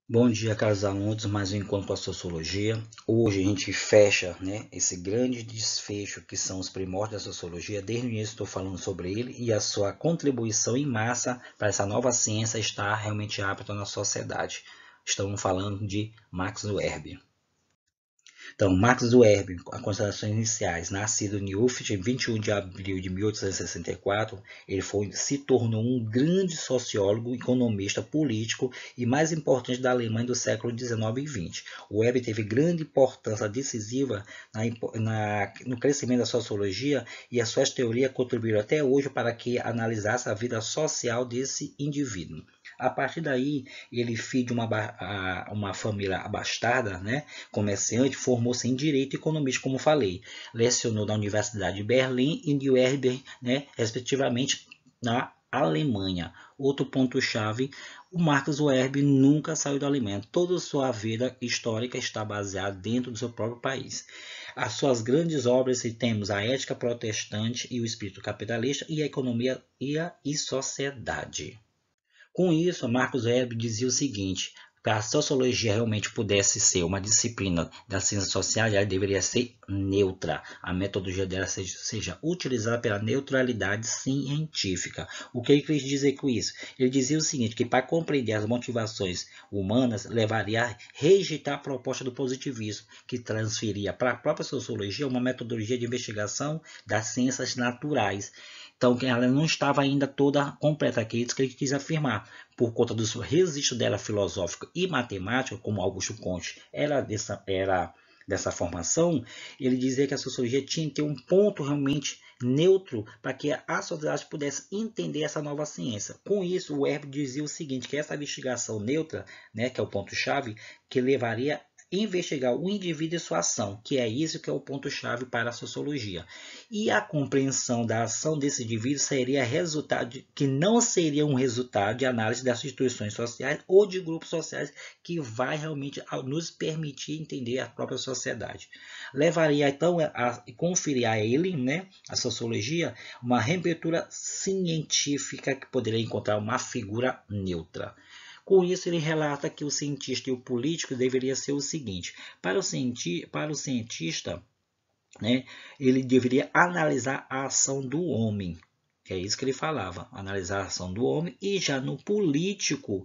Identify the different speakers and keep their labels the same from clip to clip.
Speaker 1: Bom dia, caros alunos, mais um encontro com a Sociologia. Hoje a gente fecha, esse grande desfecho que são os primórdios da Sociologia. Desde o início estou falando sobre ele e a sua contribuição em massa para essa nova ciência estar realmente apta na sociedade. Estamos falando de Max Weber. Então, Max Weber, as considerações iniciais, nascido em Utrecht em 21 de abril de 1864, ele se tornou um grande sociólogo, economista, político e mais importante da Alemanha do século XIX e XX. O Weber teve grande importância decisiva no crescimento da sociologia e as suas teorias contribuíram até hoje para que analisasse a vida social desse indivíduo. A partir daí, ele, filho de uma família abastada, comerciante, formou-se em Direito e Economia, como falei. Lecionou na Universidade de Berlim e de Werber, respectivamente, na Alemanha. Outro ponto-chave, o Marcus Weber nunca saiu da Alemanha. Toda a sua vida histórica está baseada dentro do seu próprio país. As suas grandes obras temos a Ética Protestante e o Espírito Capitalista e a Economia e Sociedade. Com isso, Marcos Weber dizia o seguinte: para a sociologia realmente pudesse ser uma disciplina das ciências sociais, ela deveria ser neutra. A metodologia dela seja utilizada pela neutralidade científica. O que ele quis dizer com isso? Ele dizia o seguinte, que para compreender as motivações humanas, levaria a rejeitar a proposta do positivismo, que transferia para a própria sociologia uma metodologia de investigação das ciências naturais. Então, ela não estava ainda toda completa, que é isso que ele quis afirmar. Por conta do registro dela filosófico e matemático, como Augusto Comte era dessa formação, ele dizia que a sociologia tinha que ter um ponto realmente neutro para que a sociedade pudesse entender essa nova ciência. Com isso, o Herb dizia o seguinte, que essa investigação neutra, que é o ponto-chave, que levaria investigar o indivíduo e sua ação, que é isso que é o ponto-chave para a sociologia. E a compreensão da ação desse indivíduo seria resultado que não seria um resultado de análise das instituições sociais ou de grupos sociais que vai realmente nos permitir entender a própria sociedade. Levaria então a conferir a ele, a sociologia, uma reabertura científica que poderia encontrar uma figura neutra. Com isso, ele relata que o cientista e o político deveria ser o seguinte: para o cientista, ele deveria analisar a ação do homem. É isso que ele falava, analisar a ação do homem, e já no político,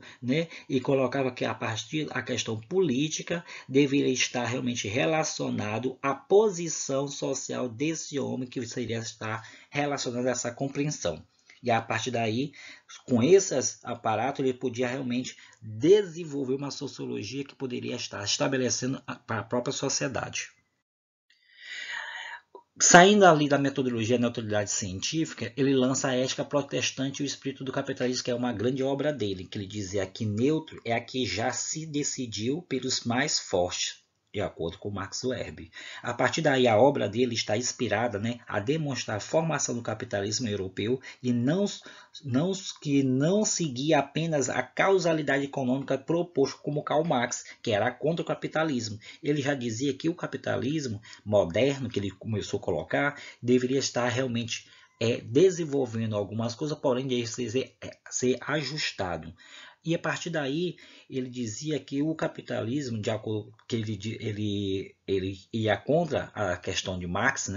Speaker 1: e colocava que a partir da questão política deveria estar realmente relacionado à posição social desse homem, que seria estar relacionado a essa compreensão. E a partir daí, com esses aparatos, ele podia realmente desenvolver uma sociologia que poderia estar estabelecendo para a própria sociedade. Saindo ali da metodologia da neutralidade científica, ele lança a Ética Protestante e o Espírito do Capitalismo, que é uma grande obra dele, que ele dizia que neutro é a que já se decidiu pelos mais fortes, de acordo com Max Weber. A partir daí, a obra dele está inspirada, a demonstrar a formação do capitalismo europeu e que não seguia apenas a causalidade econômica proposto como Karl Marx, que era contra o capitalismo. Ele já dizia que o capitalismo moderno, que ele começou a colocar, deveria estar realmente desenvolvendo algumas coisas, porém deve ser ajustado. E a partir daí, ele dizia que o capitalismo, de acordo que ele ia contra a questão de Marx,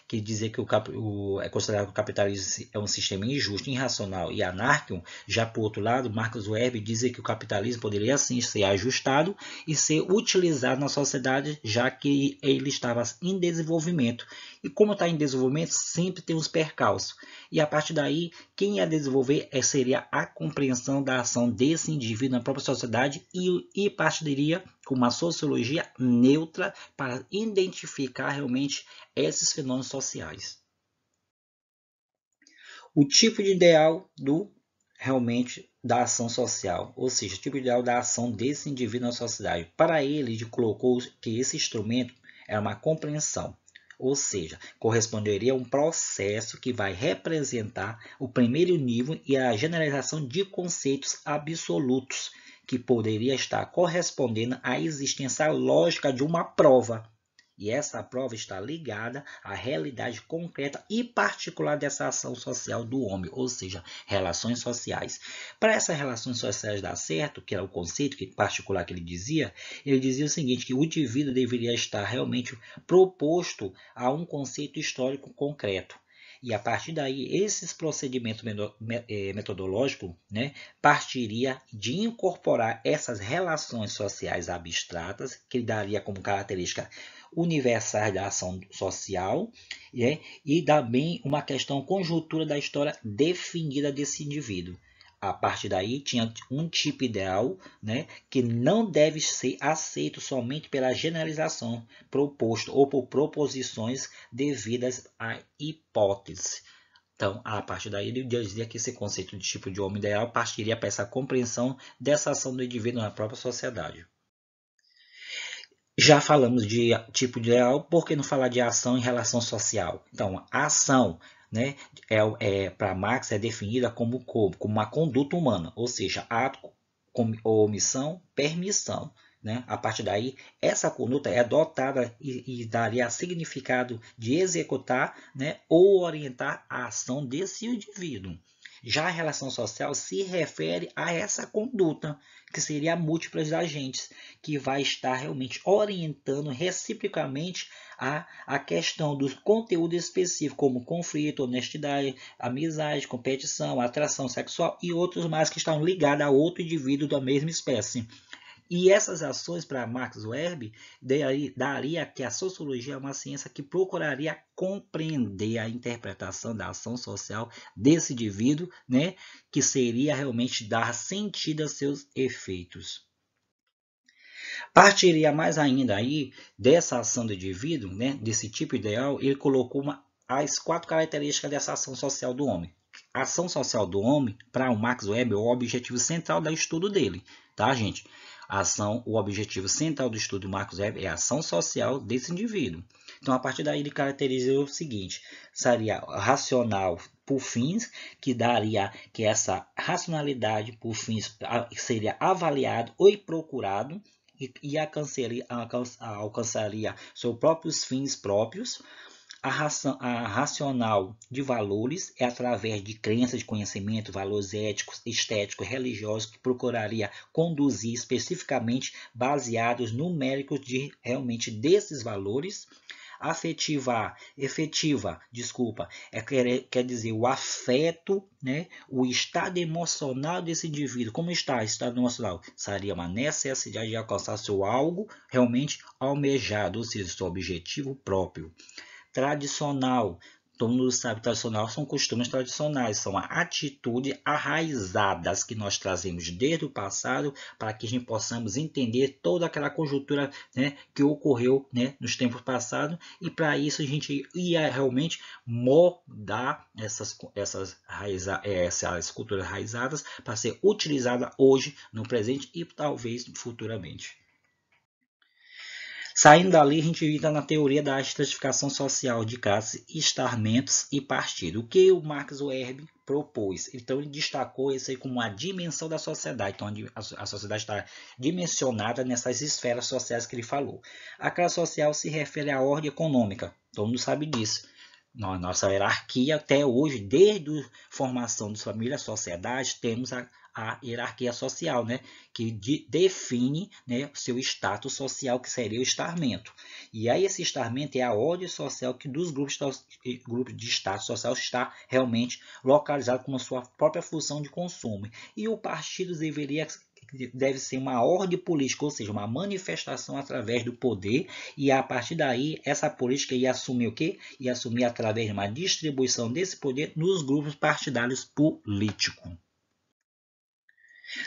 Speaker 1: que dizia que é considerado que o capitalismo é um sistema injusto, irracional e anárquico. Já por outro lado, Marcus Weber dizia que o capitalismo poderia sim ser ajustado e ser utilizado na sociedade, já que ele estava em desenvolvimento. E como está em desenvolvimento, sempre tem os percalços. E a partir daí, quem ia desenvolver seria a compreensão da ação desse indivíduo na própria sociedade e partiria com uma sociologia neutra para identificar realmente esses fenômenos sociais. O tipo de ideal realmente da ação social, ou seja, o tipo de ideal da ação desse indivíduo na sociedade. Para ele colocou que esse instrumento é uma compreensão, ou seja, corresponderia a um processo que vai representar o primeiro nível e a generalização de conceitos absolutos, que poderia estar correspondendo à existência lógica de uma prova. E essa prova está ligada à realidade concreta e particular dessa ação social do homem, ou seja, relações sociais. Para essas relações sociais dar certo, que é o conceito particular que ele dizia o seguinte, que o indivíduo deveria estar realmente proposto a um conceito histórico concreto. E a partir daí, esses procedimentos metodológicos, né, partiria de incorporar essas relações sociais abstratas, que daria como característica universais da ação social, né, e também uma questão conjuntura da história definida desse indivíduo. A partir daí, tinha um tipo ideal, né, que não deve ser aceito somente pela generalização proposto ou por proposições devidas à hipótese. Então, a partir daí, ele dizia que esse conceito de tipo de homem ideal partiria para essa compreensão dessa ação do indivíduo na própria sociedade. Já falamos de tipo de ideal, por que não falar de ação em relação social? Então, a ação, né, para Marx é definida como uma conduta humana, ou seja, ato, omissão, permissão. Né? A partir daí, essa conduta é dotada e daria significado de executar, né, ou orientar a ação desse indivíduo. Já a relação social se refere a essa conduta, que seria múltiplas agentes, que vai estar realmente orientando reciprocamente a questão do conteúdo específico, como conflito, honestidade, amizade, competição, atração sexual e outros mais que estão ligados a outro indivíduo da mesma espécie. E essas ações para Max Weber daria que a sociologia é uma ciência que procuraria compreender a interpretação da ação social desse indivíduo, né, que seria realmente dar sentido a seus efeitos. Partiria mais ainda aí dessa ação do indivíduo, né, desse tipo ideal, ele colocou as 4 características dessa ação social do homem. A ação social do homem, para o Max Weber, é o objetivo central do estudo dele, tá, gente? O objetivo central do estudo do Marcos Weber é a ação social desse indivíduo. Então, a partir daí, ele caracteriza o seguinte: seria racional por fins, que daria que essa racionalidade por fins seria avaliado ou procurado e alcançaria seus próprios fins próprios. A racional de valores é através de crenças, de conhecimento, valores éticos, estéticos, religiosos, que procuraria conduzir especificamente baseados numéricos de realmente desses valores. Efetiva, quer dizer o afeto, né, o estado emocional desse indivíduo. Como está o estado emocional? Seria uma necessidade de alcançar seu algo realmente almejado, ou seja, seu objetivo próprio. Tradicional. Todo mundo sabe, tradicional são costumes tradicionais, são atitudes arraizadas que nós trazemos desde o passado para que a gente possamos entender toda aquela conjuntura, né, que ocorreu, né, nos tempos passados, e para isso a gente ia realmente moldar essas culturas arraizadas para ser utilizada hoje, no presente e talvez futuramente. Saindo dali, a gente entra na teoria da estratificação social de classes, estamentos e partido. O que o Marx Weber propôs? Então, ele destacou isso aí como uma dimensão da sociedade. Então, a sociedade está dimensionada nessas esferas sociais que ele falou. A classe social se refere à ordem econômica. Todo mundo sabe disso. Nossa hierarquia, até hoje, desde a formação das famílias, sociedades, temos a hierarquia social, né, que define, né, seu status social, que seria o estamento. E aí esse estamento é a ordem social que dos grupos de status social está realmente localizado com a sua própria função de consumo. E o partido deve ser uma ordem política, ou seja, uma manifestação através do poder, e a partir daí essa política ia assumir o quê? Ia assumir através de uma distribuição desse poder nos grupos partidários políticos.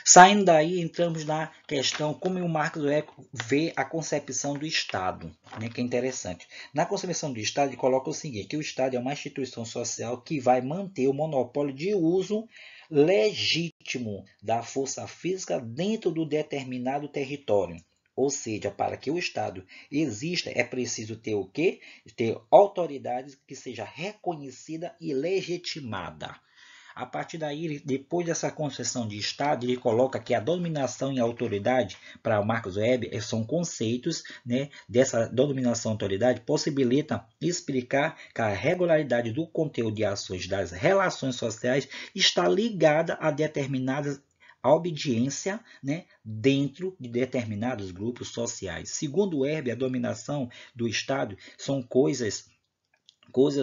Speaker 1: Saindo daí, entramos na questão como o Marx vê a concepção do Estado, né, que é interessante. Na concepção do Estado, ele coloca o seguinte, que o Estado é uma instituição social que vai manter o monopólio de uso legítimo da força física dentro do determinado território. Ou seja, para que o Estado exista, é preciso ter o quê? Ter autoridade que seja reconhecida e legitimada. A partir daí, depois dessa concepção de Estado, ele coloca que a dominação e a autoridade, para o Marcos Weber, são conceitos, né, dessa dominação e autoridade, possibilitam explicar que a regularidade do conteúdo de ações das relações sociais está ligada a determinadas a obediência, né, dentro de determinados grupos sociais. Segundo Weber, a dominação do Estado são coisas,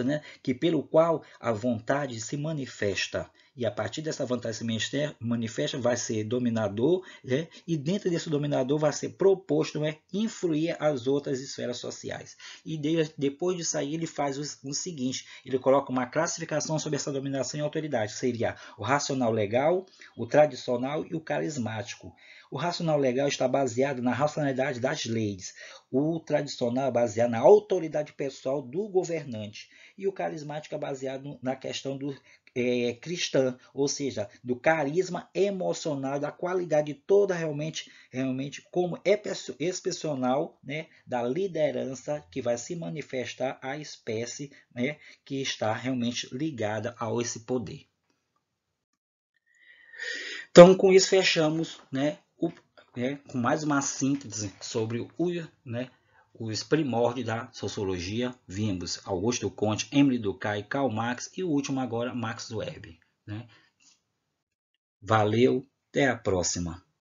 Speaker 1: né, que pelo qual a vontade se manifesta. E a partir dessa vontade se manifesta, vai ser dominador, né, e dentro desse dominador vai ser proposto, né, influir as outras esferas sociais. E depois disso aí ele faz o seguinte, ele coloca uma classificação sobre essa dominação e autoridade, seria o racional legal, o tradicional e o carismático. O racional legal está baseado na racionalidade das leis. O tradicional é baseado na autoridade pessoal do governante. E o carismático é baseado na questão do cristã, ou seja, do carisma emocional, da qualidade toda realmente como excepcional, né, da liderança que vai se manifestar à espécie, né, que está realmente ligada a esse poder. Então, com isso, fechamos, né, com mais uma síntese sobre os primórdios da sociologia. Vimos Augusto Comte, Émile Durkheim, Karl Marx e o último agora, Max Weber. Né? Valeu, até a próxima.